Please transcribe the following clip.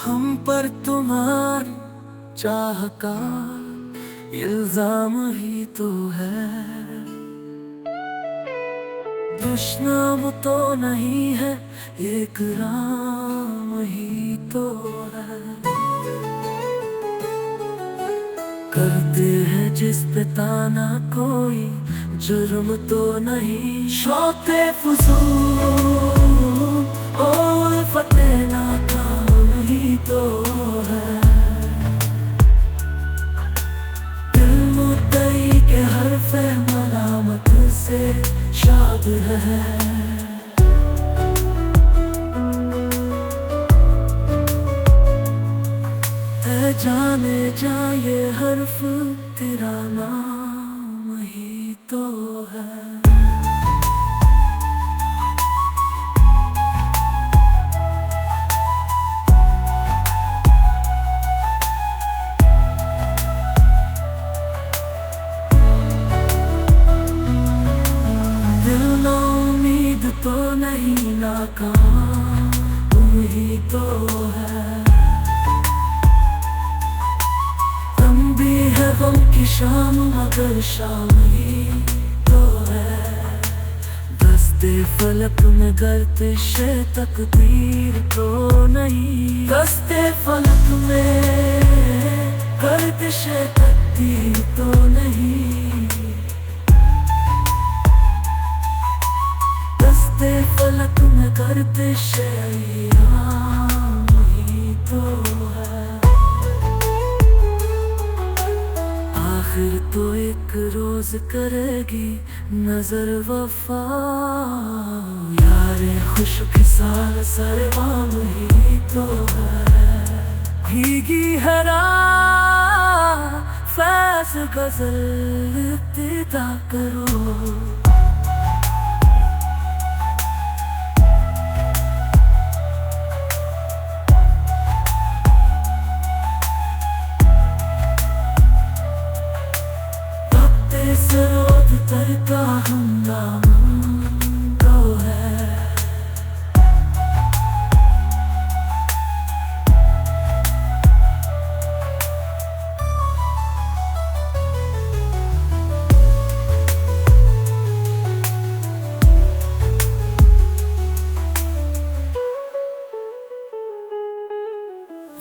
हम पर तुम्हारी चाह का इल्जाम ही तो है। दुश्मन तो नहीं है, एक राम ही तो है। करते हैं जिस पे ताना कोई जुर्म तो नहीं, शौक़े फ़ुज़ूल और फतेह नाकाम ही तो है। दिल मुद्दई के हर्फ़े मलामत से शाद है। जाने जा ये हर्फ तेरा नाम ही तो है। दिल ना उम्मीद तो नहीं, नाकाम ही तो है। गम की शाम मगर शाम ही तो है। दस्ते फलक में गर्दिश तकदीर तो नहीं, दस्ते फलक में गर्दिश तकदीर तो नहीं। दस्ते फलक में गर्दिश अय्याम ही तो है। आखिर तो एक रोज करेगी नजर वफा, यारे खुशकिसाल सरवाम ही तो है। भीगी है राह फैज़ गज़ल इब्तिदा करो।